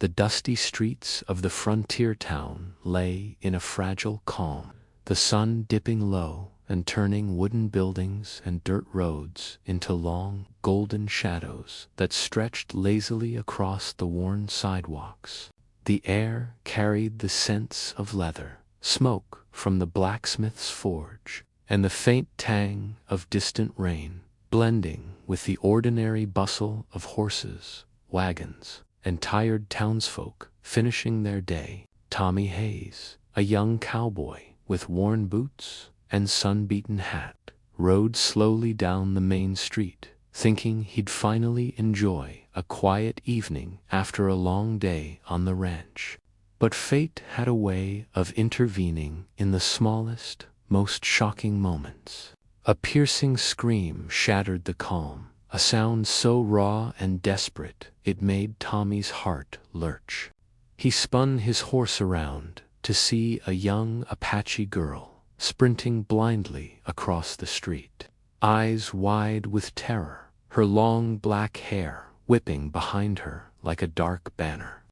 The dusty streets of the frontier town lay in a fragile calm, the sun dipping low and turning wooden buildings and dirt roads into long, golden shadows that stretched lazily across the worn sidewalks. The air carried the scents of leather, smoke from the blacksmith's forge, and the faint tang of distant rain, blending with the ordinary bustle of horses, wagons, and tired townsfolk finishing their day. Tommy Hayes, a young cowboy with worn boots and sun-beaten hat, rode slowly down the main street, thinking he'd finally enjoy a quiet evening after a long day on the ranch. But fate had a way of intervening in the smallest, most shocking moments. A piercing scream shattered the calm, a sound so raw and desperate it made Tommy's heart lurch. He spun his horse around to see a young Apache girl sprinting blindly across the street, eyes wide with terror, her long black hair whipping behind her like a dark banner.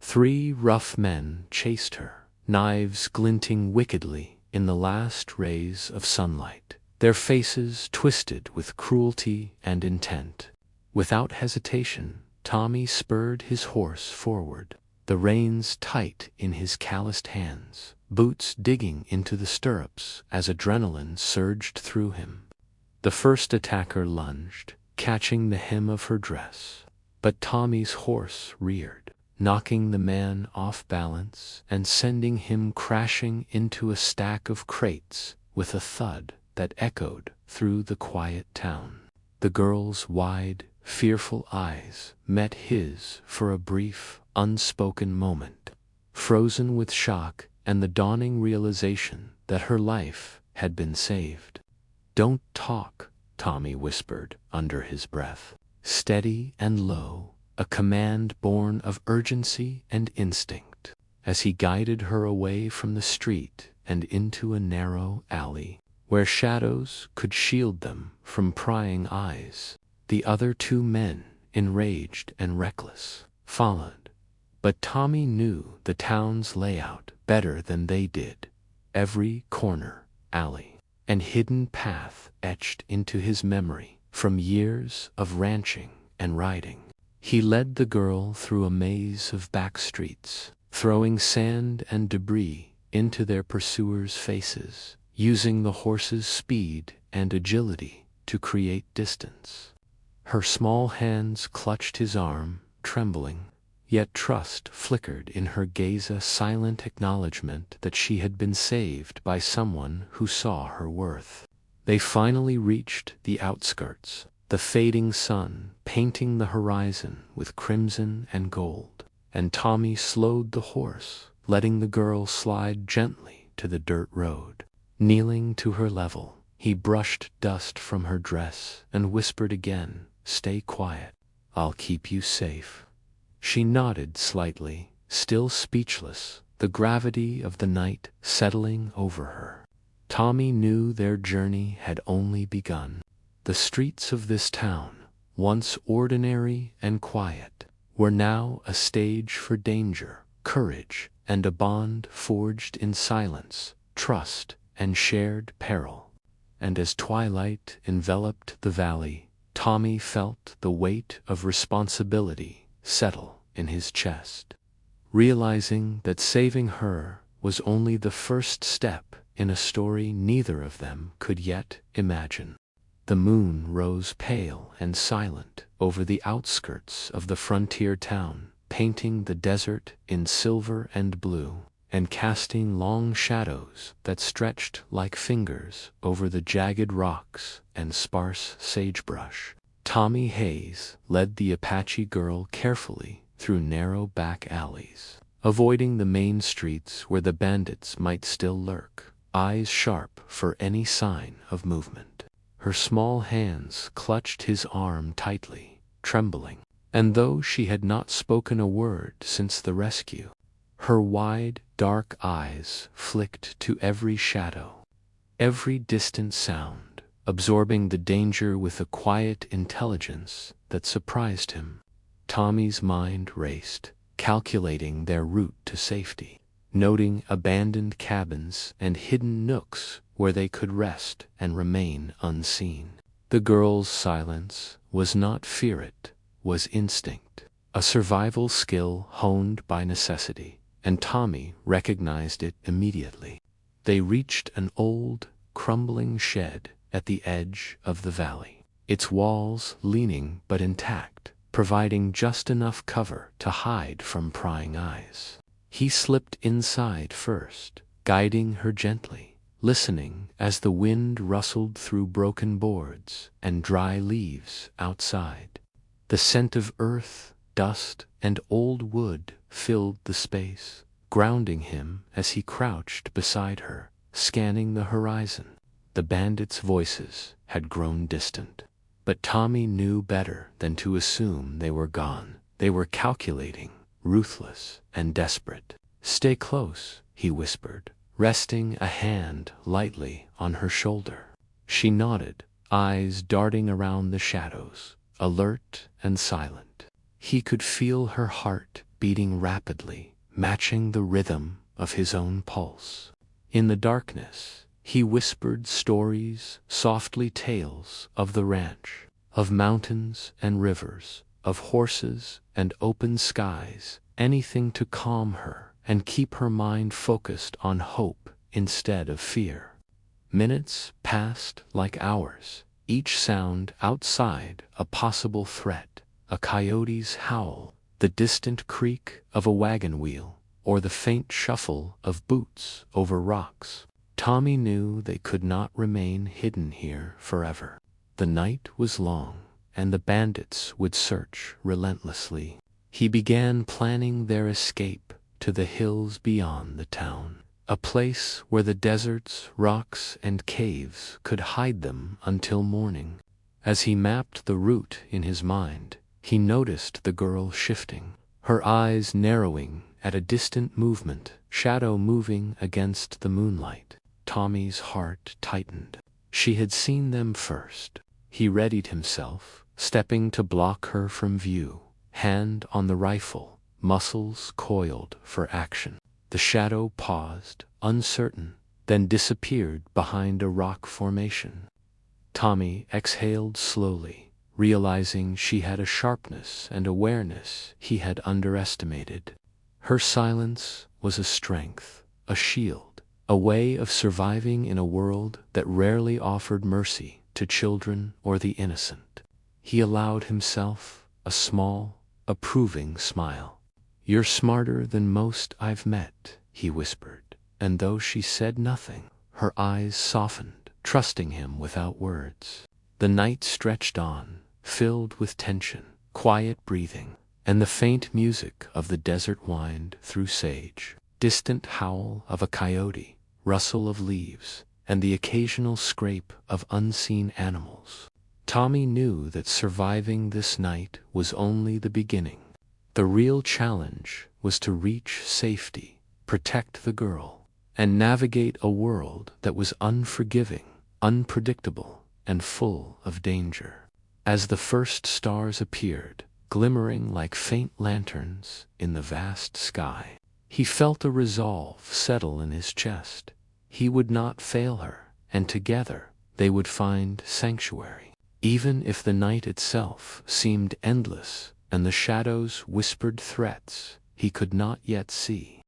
3 rough men chased her, knives glinting wickedly in the last rays of sunlight, their faces twisted with cruelty and intent. Without hesitation, Tommy spurred his horse forward, the reins tight in his calloused hands, boots digging into the stirrups as adrenaline surged through him. The first attacker lunged, catching the hem of her dress, but Tommy's horse reared, knocking the man off balance and sending him crashing into a stack of crates with a thud that echoed through the quiet town. The girl's wide, fearful eyes met his for a brief, unspoken moment, frozen with shock and the dawning realization that her life had been saved. "Don't talk," Tommy whispered under his breath, steady and low, a command born of urgency and instinct. As he guided her away from the street and into a narrow alley, where shadows could shield them from prying eyes, the other 2 men, enraged and reckless, followed. But Tommy knew the town's layout better than they did. Every corner, alley, and hidden path etched into his memory from years of ranching and riding. He led the girl through a maze of back streets, throwing sand and debris into their pursuers' faces, using the horse's speed and agility to create distance. Her small hands clutched his arm, trembling, yet trust flickered in her gaze, a silent acknowledgement that she had been saved by someone who saw her worth. They finally reached the outskirts, the fading sun painting the horizon with crimson and gold, and Tommy slowed the horse, letting the girl slide gently to the dirt road. Kneeling to her level, he brushed dust from her dress and whispered again, "Stay quiet. I'll keep you safe." She nodded slightly, still speechless, the gravity of the night settling over her. Tommy knew their journey had only begun. The streets of this town, once ordinary and quiet, were now a stage for danger, courage, and a bond forged in silence, trust, and shared peril. And as twilight enveloped the valley, Tommy felt the weight of responsibility settle in his chest, realizing that saving her was only the first step in a story neither of them could yet imagine. The moon rose pale and silent over the outskirts of the frontier town, painting the desert in silver and blue, and casting long shadows that stretched like fingers over the jagged rocks and sparse sagebrush. Tommy Hayes led the Apache girl carefully through narrow back alleys, avoiding the main streets where the bandits might still lurk, eyes sharp for any sign of movement. Her small hands clutched his arm tightly, trembling, and though she had not spoken a word since the rescue, her wide, dark eyes flicked to every shadow, every distant sound, absorbing the danger with a quiet intelligence that surprised him. Tommy's mind raced, calculating their route to safety, noting abandoned cabins and hidden nooks where they could rest and remain unseen. The girl's silence was not fear, it was instinct, a survival skill honed by necessity, and Tommy recognized it immediately. They reached an old, crumbling shed at the edge of the valley, its walls leaning but intact, providing just enough cover to hide from prying eyes. He slipped inside first, guiding her gently, listening as the wind rustled through broken boards and dry leaves outside. The scent of earth, dust, and old wood filled the space, grounding him as he crouched beside her, scanning the horizon. The bandits' voices had grown distant, but Tommy knew better than to assume they were gone. They were calculating, ruthless, and desperate. "Stay close," he whispered, resting a hand lightly on her shoulder. She nodded, eyes darting around the shadows, alert and silent. He could feel her heart beating rapidly, matching the rhythm of his own pulse. In the darkness, he whispered stories, softly tales of the ranch, of mountains and rivers, of horses and open skies, anything to calm her and keep her mind focused on hope instead of fear. Minutes passed like hours, each sound outside a possible threat, a coyote's howl, the distant creak of a wagon wheel, or the faint shuffle of boots over rocks. Tommy knew they could not remain hidden here forever. The night was long, and the bandits would search relentlessly. He began planning their escape to the hills beyond the town, a place where the deserts, rocks, and caves could hide them until morning. As he mapped the route in his mind, he noticed the girl shifting, her eyes narrowing at a distant movement, shadow moving against the moonlight. Tommy's heart tightened. She had seen them first. He readied himself, stepping to block her from view, hand on the rifle, muscles coiled for action. The shadow paused, uncertain, then disappeared behind a rock formation. Tommy exhaled slowly, realizing she had a sharpness and awareness he had underestimated. Her silence was a strength, a shield, a way of surviving in a world that rarely offered mercy to children or the innocent. He allowed himself a small, approving smile. "You're smarter than most I've met," he whispered, and though she said nothing, her eyes softened, trusting him without words. The night stretched on, filled with tension, quiet breathing, and the faint music of the desert wind through sage, distant howl of a coyote, rustle of leaves, and the occasional scrape of unseen animals. Tommy knew that surviving this night was only the beginning. The real challenge was to reach safety, protect the girl, and navigate a world that was unforgiving, unpredictable, and full of danger. As the first stars appeared, glimmering like faint lanterns in the vast sky, he felt a resolve settle in his chest. He would not fail her, and together they would find sanctuary. Even if the night itself seemed endless and the shadows whispered threats he could not yet see.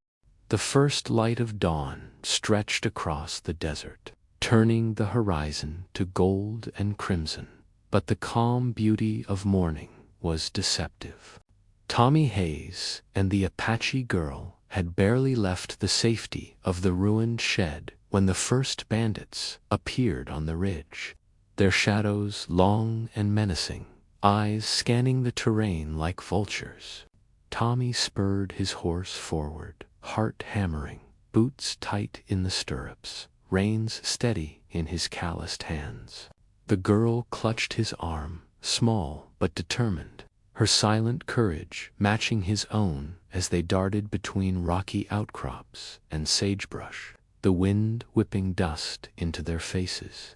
The first light of dawn stretched across the desert, turning the horizon to gold and crimson, but the calm beauty of morning was deceptive. Tommy Hayes and the Apache girl had barely left the safety of the ruined shed when the first bandits appeared on the ridge, their shadows long and menacing, eyes scanning the terrain like vultures. Tommy spurred his horse forward, heart hammering, boots tight in the stirrups, reins steady in his calloused hands. The girl clutched his arm, small but determined, her silent courage matching his own as they darted between rocky outcrops and sagebrush, the wind whipping dust into their faces.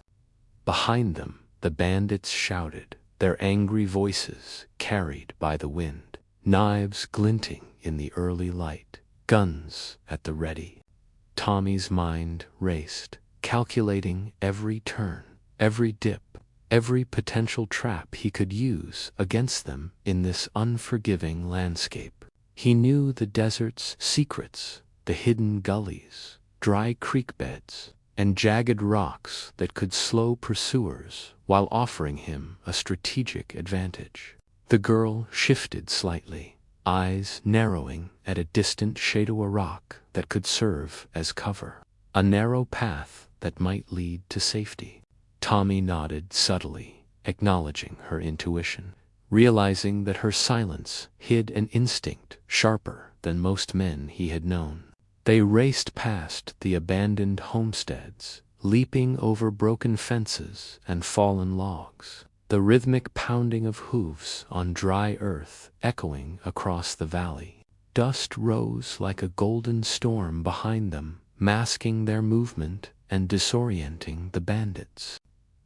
Behind them, the bandits shouted, their angry voices carried by the wind, knives glinting in the early light, guns at the ready. Tommy's mind raced, calculating every turn, every dip, every potential trap he could use against them in this unforgiving landscape. He knew the desert's secrets, the hidden gullies, dry creek beds, and jagged rocks that could slow pursuers while offering him a strategic advantage. The girl shifted slightly, eyes narrowing at a distant shadow of rock that could serve as cover, a narrow path that might lead to safety. Tommy nodded subtly, acknowledging her intuition, realizing that her silence hid an instinct sharper than most men he had known. They raced past the abandoned homesteads, leaping over broken fences and fallen logs, the rhythmic pounding of hooves on dry earth echoing across the valley. Dust rose like a golden storm behind them, masking their movement and disorienting the bandits.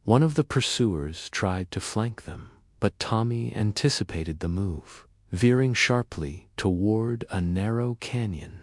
One of the pursuers tried to flank them, but Tommy anticipated the move, veering sharply toward a narrow canyon.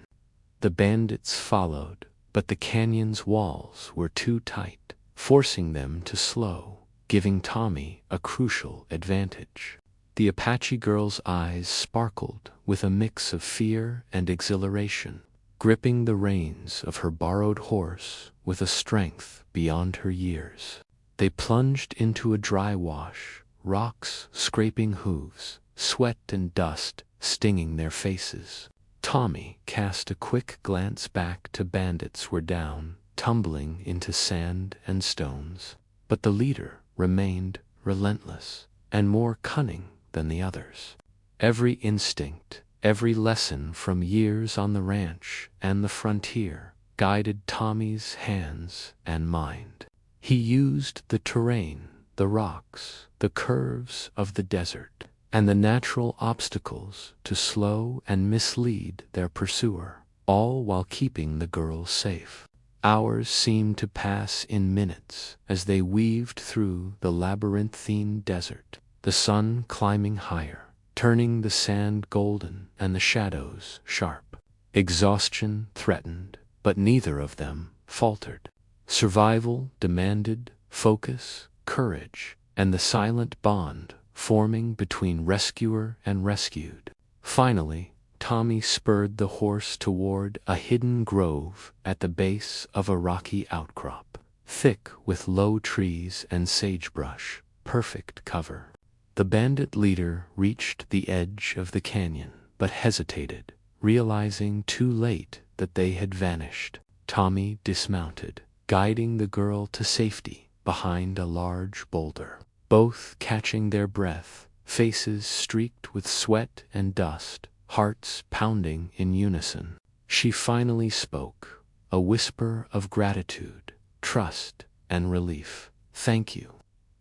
The bandits followed, but the canyon's walls were too tight, forcing them to slow, giving Tommy a crucial advantage. The Apache girl's eyes sparkled with a mix of fear and exhilaration, gripping the reins of her borrowed horse with a strength beyond her years. They plunged into a dry wash, rocks scraping hooves, sweat and dust stinging their faces. Tommy cast a quick glance back to bandits were down, tumbling into sand and stones, but the leader remained relentless and more cunning than the others. Every instinct, every lesson from years on the ranch and the frontier guided Tommy's hands and mind. He used the terrain, the rocks, the curves of the desert, and the natural obstacles to slow and mislead their pursuer, all while keeping the girl safe. Hours seemed to pass in minutes as they weaved through the labyrinthine desert, the sun climbing higher, turning the sand golden and the shadows sharp. Exhaustion threatened, but neither of them faltered. Survival demanded focus, courage, and the silent bond forming between rescuer and rescued. Finally, Tommy spurred the horse toward a hidden grove at the base of a rocky outcrop, thick with low trees and sagebrush, perfect cover. The bandit leader reached the edge of the canyon, but hesitated, realizing too late that they had vanished. Tommy dismounted, guiding the girl to safety behind a large boulder. Both catching their breath, faces streaked with sweat and dust, hearts pounding in unison. She finally spoke, a whisper of gratitude, trust, and relief. "Thank you."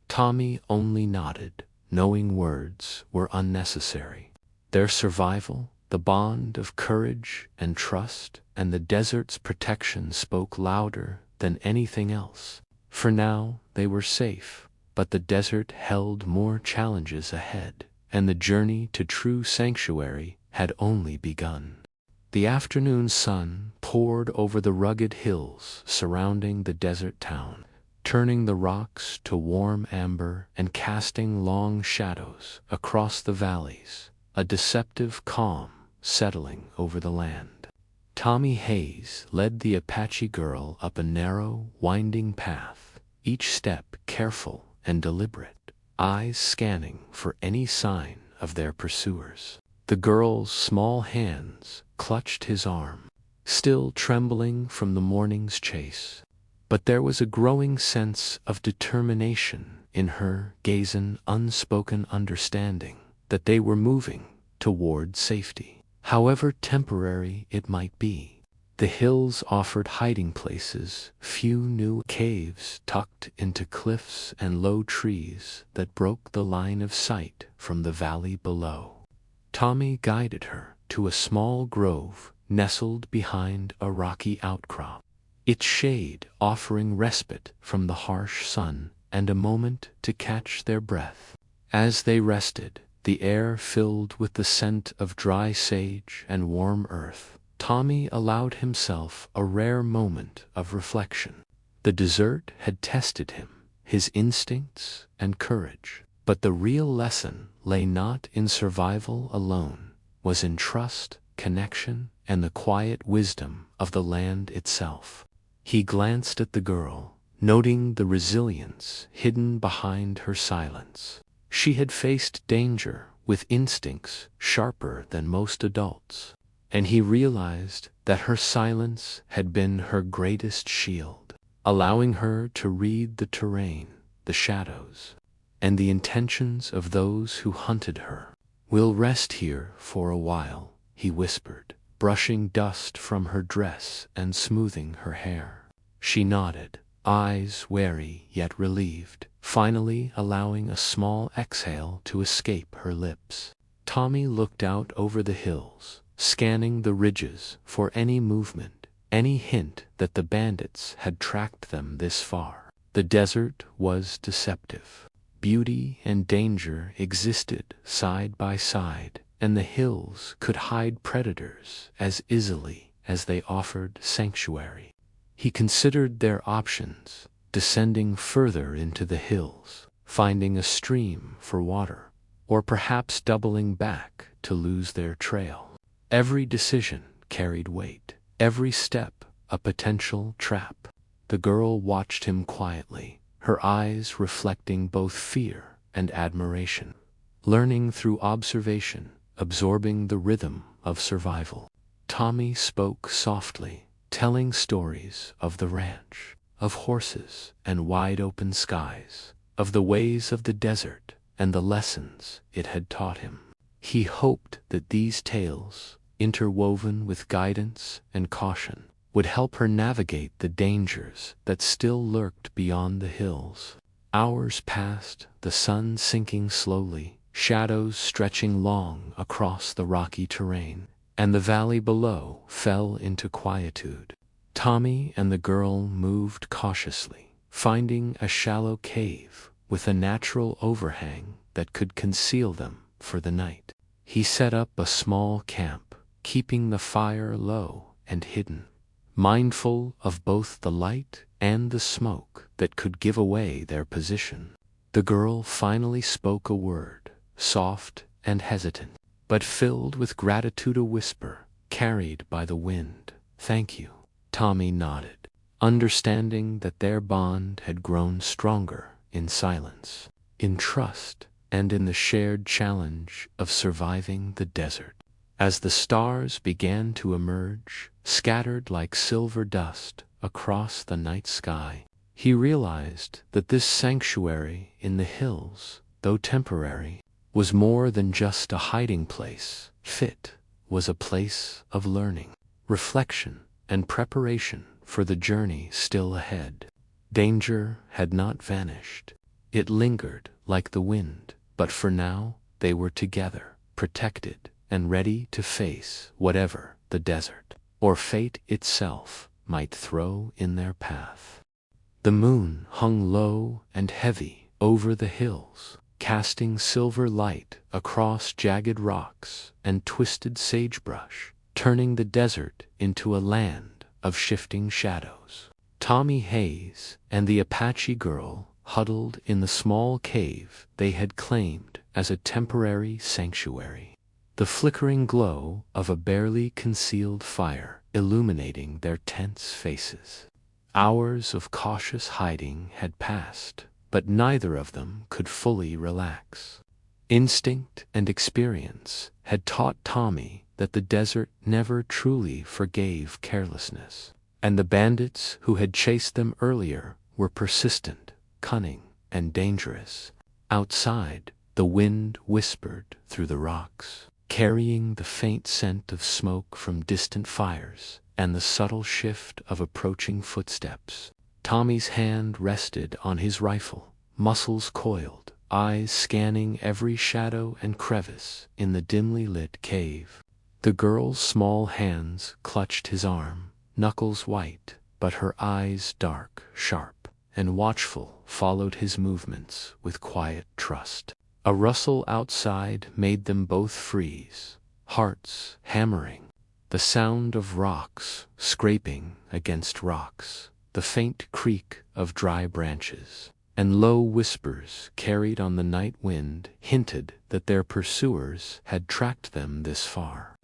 Tommy only nodded, knowing words were unnecessary. Their survival, the bond of courage and trust, and the desert's protection spoke louder than anything else. For now, they were safe. But the desert held more challenges ahead, and the journey to true sanctuary had only begun. The afternoon sun poured over the rugged hills surrounding the desert town, turning the rocks to warm amber and casting long shadows across the valleys, a deceptive calm settling over the land. Tommy Hayes led the Apache girl up a narrow, winding path, each step careful and deliberate, eyes scanning for any sign of their pursuers. The girl's small hands clutched his arm, still trembling from the morning's chase, but there was a growing sense of determination in her gaze, an unspoken understanding that they were moving toward safety, however temporary it might be. The hills offered hiding places, few new caves tucked into cliffs and low trees that broke the line of sight from the valley below. Tommy guided her to a small grove nestled behind a rocky outcrop, its shade offering respite from the harsh sun and a moment to catch their breath. As they rested, the air filled with the scent of dry sage and warm earth, Tommy allowed himself a rare moment of reflection. The desert had tested him, his instincts and courage, but the real lesson lay not in survival alone, was in trust, connection, and the quiet wisdom of the land itself. He glanced at the girl, noting the resilience hidden behind her silence. She had faced danger with instincts sharper than most adults, and he realized that her silence had been her greatest shield, allowing her to read the terrain, the shadows, and the intentions of those who hunted her. "We'll rest here for a while," he whispered, brushing dust from her dress and smoothing her hair. She nodded, eyes wary yet relieved, finally allowing a small exhale to escape her lips. Tommy looked out over the hills, scanning the ridges for any movement, any hint that the bandits had tracked them this far. The desert was deceptive. Beauty and danger existed side by side, and the hills could hide predators as easily as they offered sanctuary. He considered their options, descending further into the hills, finding a stream for water, or perhaps doubling back to lose their trail. Every decision carried weight, every step a potential trap. The girl watched him quietly, her eyes reflecting both fear and admiration, learning through observation, absorbing the rhythm of survival. Tommy spoke softly, telling stories of the ranch, of horses and wide-open skies, of the ways of the desert and the lessons it had taught him. He hoped that these tales, interwoven with guidance and caution, would help her navigate the dangers that still lurked beyond the hills. Hours passed, the sun sinking slowly, shadows stretching long across the rocky terrain, and the valley below fell into quietude. Tommy and the girl moved cautiously, finding a shallow cave with a natural overhang that could conceal them for the night. He set up a small camp, keeping the fire low and hidden, mindful of both the light and the smoke that could give away their position. The girl finally spoke a word, soft and hesitant, but filled with gratitude, a whisper, carried by the wind. "Thank you." Tommy nodded, understanding that their bond had grown stronger in silence, in trust, and in the shared challenge of surviving the desert. As the stars began to emerge, scattered like silver dust across the night sky, he realized that this sanctuary in the hills, though temporary, was more than just a hiding place. It was a place of learning, reflection, and preparation for the journey still ahead. Danger had not vanished. It lingered like the wind, but for now they were together, protected, and ready to face whatever the desert, or fate itself, might throw in their path. The moon hung low and heavy over the hills, casting silver light across jagged rocks and twisted sagebrush, turning the desert into a land of shifting shadows. Tommy Hayes and the Apache girl huddled in the small cave they had claimed as a temporary sanctuary, the flickering glow of a barely concealed fire illuminating their tense faces. Hours of cautious hiding had passed, but neither of them could fully relax. Instinct and experience had taught Tommy that the desert never truly forgave carelessness, and the bandits who had chased them earlier were persistent, cunning, and dangerous. Outside, the wind whispered through the rocks, carrying the faint scent of smoke from distant fires and the subtle shift of approaching footsteps. Tommy's hand rested on his rifle, muscles coiled, eyes scanning every shadow and crevice in the dimly lit cave. The girl's small hands clutched his arm, knuckles white, but her eyes dark, sharp, and watchful followed his movements with quiet trust. A rustle outside made them both freeze, hearts hammering. The sound of rocks scraping against rocks, the faint creak of dry branches, and low whispers carried on the night wind hinted that their pursuers had tracked them this far.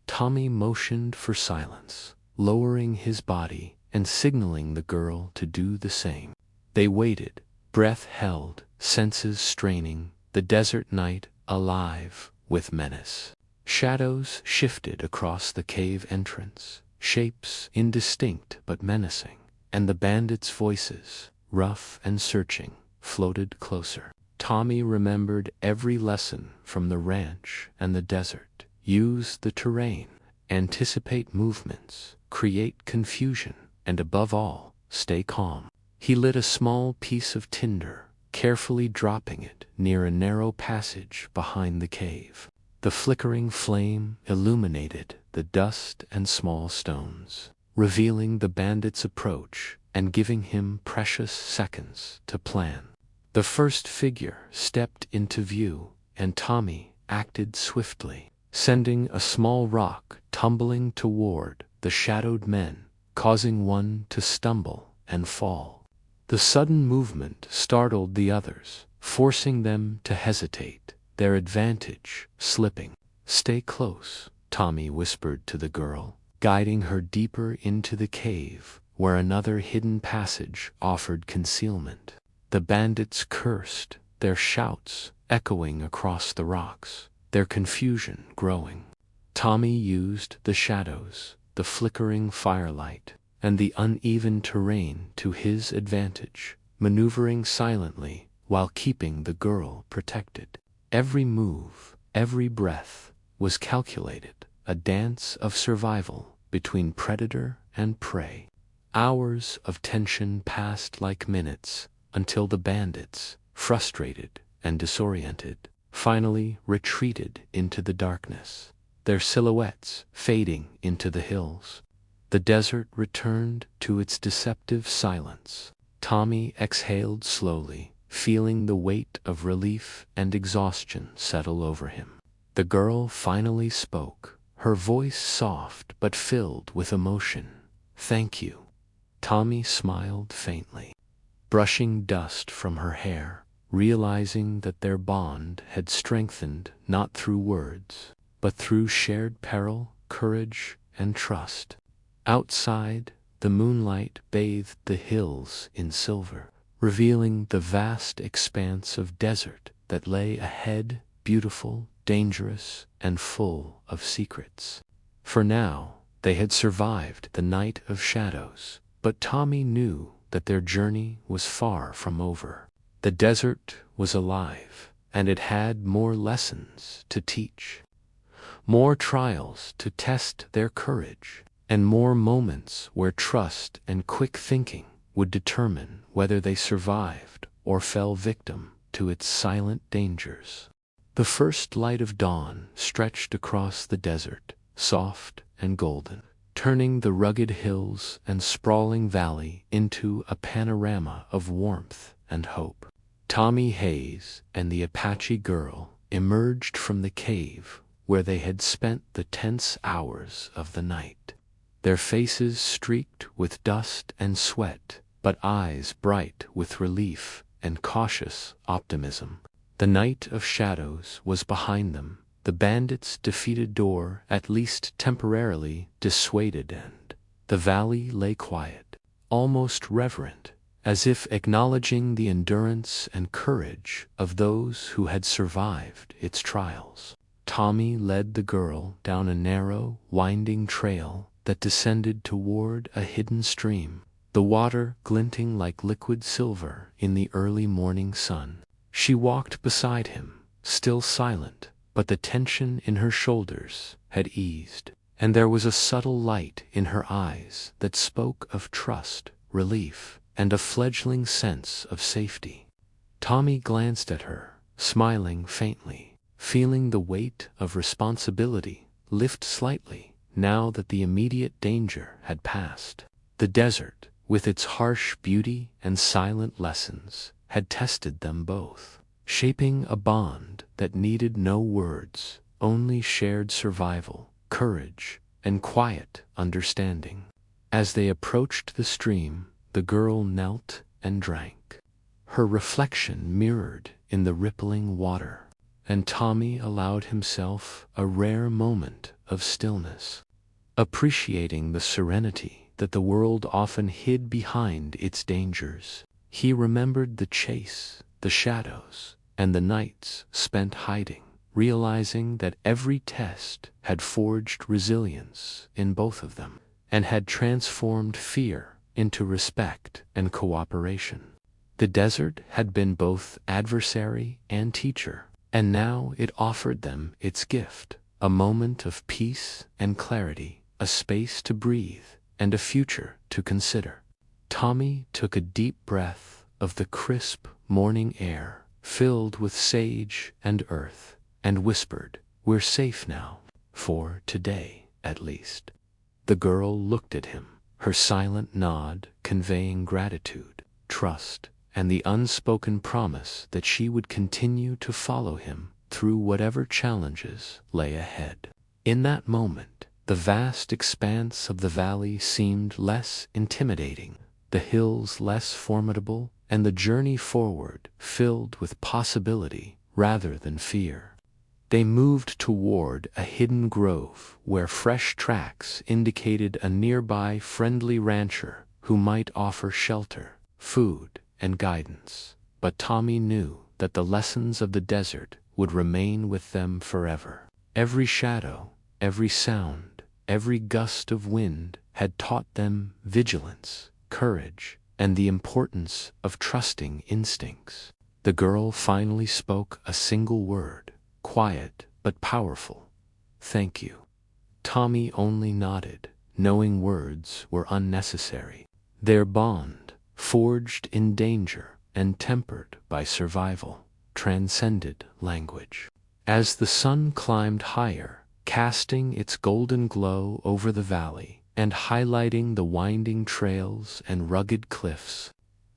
Tommy motioned for silence, lowering his body and signaling the girl to do the same. They waited, breath held, senses straining, the desert night alive with menace. Shadows shifted across the cave entrance, shapes indistinct but menacing, and the bandits' voices, rough and searching, floated closer. Tommy remembered every lesson from the ranch and the desert. Use the terrain, anticipate movements, create confusion, and above all, stay calm. He lit a small piece of tinder, carefully dropping it near a narrow passage behind the cave. The flickering flame illuminated the dust and small stones, revealing the bandit's approach and giving him precious seconds to plan. The first figure stepped into view, and Tommy acted swiftly, sending a small rock tumbling toward the shadowed men, causing one to stumble and fall. The sudden movement startled the others, forcing them to hesitate, their advantage slipping. "Stay close," Tommy whispered to the girl, guiding her deeper into the cave, where another hidden passage offered concealment. The bandits cursed, their shouts echoing across the rocks, their confusion growing. Tommy used the shadows, the flickering firelight, and the uneven terrain to his advantage, maneuvering silently while keeping the girl protected. Every move, every breath, was calculated, a dance of survival between predator and prey. Hours of tension passed like minutes, until the bandits, frustrated and disoriented, finally retreated into the darkness, their silhouettes fading into the hills. The desert returned to its deceptive silence. Tommy exhaled slowly, feeling the weight of relief and exhaustion settle over him. The girl finally spoke, her voice soft but filled with emotion. "Thank you." Tommy smiled faintly, brushing dust from her hair, realizing that their bond had strengthened not through words, but through shared peril, courage, and trust. Outside, the moonlight bathed the hills in silver, revealing the vast expanse of desert that lay ahead, beautiful, dangerous, and full of secrets. For now, they had survived the night of shadows, but Tommy knew that their journey was far from over. The desert was alive, and it had more lessons to teach, more trials to test their courage, and more moments where trust and quick thinking would determine whether they survived or fell victim to its silent dangers. The first light of dawn stretched across the desert, soft and golden, turning the rugged hills and sprawling valley into a panorama of warmth and hope. Tommy Hayes and the Apache girl emerged from the cave where they had spent the tense hours of the night, their faces streaked with dust and sweat, but eyes bright with relief and cautious optimism. The night of shadows was behind them, the bandits' defeated door at least temporarily dissuaded, and the valley lay quiet, almost reverent, as if acknowledging the endurance and courage of those who had survived its trials. Tommy led the girl down a narrow, winding trail that descended toward a hidden stream, the water glinting like liquid silver in the early morning sun. She walked beside him, still silent, but the tension in her shoulders had eased, and there was a subtle light in her eyes that spoke of trust, relief, and a fledgling sense of safety. Tommy glanced at her, smiling faintly, feeling the weight of responsibility lift slightly now that the immediate danger had passed. The desert, with its harsh beauty and silent lessons, had tested them both. shaping a bond that needed no words, only shared survival, courage, and quiet understanding. As they approached the stream, the girl knelt and drank. Her reflection mirrored in the rippling water, and Tommy allowed himself a rare moment of stillness, appreciating the serenity that the world often hid behind its dangers. He remembered the chase, the shadows, and the nights spent hiding, realizing that every test had forged resilience in both of them, and had transformed fear into respect and cooperation. The desert had been both adversary and teacher, and now it offered them its gift, a moment of peace and clarity, a space to breathe, and a future to consider. Tommy took a deep breath of the crisp morning air, filled with sage and earth, and whispered, "We're safe now, for today, at least." The girl looked at him, her silent nod conveying gratitude, trust, and the unspoken promise that she would continue to follow him through whatever challenges lay ahead. In that moment, the vast expanse of the valley seemed less intimidating, the hills less formidable, and the journey forward filled with possibility rather than fear. They moved toward a hidden grove where fresh tracks indicated a nearby friendly rancher who might offer shelter, food, and guidance. But Tommy knew that the lessons of the desert would remain with them forever. Every shadow, every sound, every gust of wind had taught them vigilance, courage, and the importance of trusting instincts. The girl finally spoke a single word, quiet but powerful: "Thank you." Tommy only nodded, knowing words were unnecessary. Their bond, forged in danger and tempered by survival, transcended language. As the sun climbed higher, casting its golden glow over the valley and highlighting the winding trails and rugged cliffs,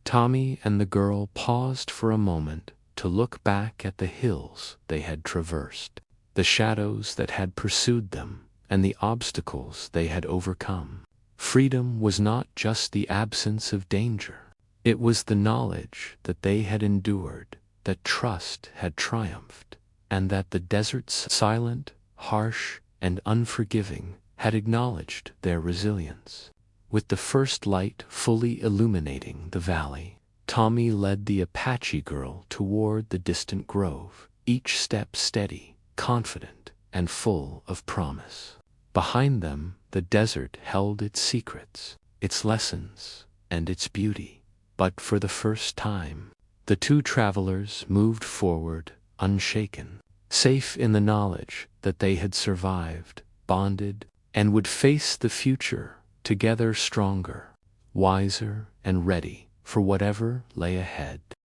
Tommy and the girl paused for a moment to look back at the hills they had traversed, the shadows that had pursued them, and the obstacles they had overcome. Freedom was not just the absence of danger. It was the knowledge that they had endured, that trust had triumphed, and that the desert's silent, harsh, and unforgiving had acknowledged their resilience. With the first light fully illuminating the valley, Tommy led the Apache girl toward the distant grove, each step steady, confident, and full of promise. Behind them, the desert held its secrets, its lessons, and its beauty. But for the first time, the two travelers moved forward unshaken, safe in the knowledge that they had survived, bonded, and would face the future together, stronger, wiser, and ready for whatever lay ahead.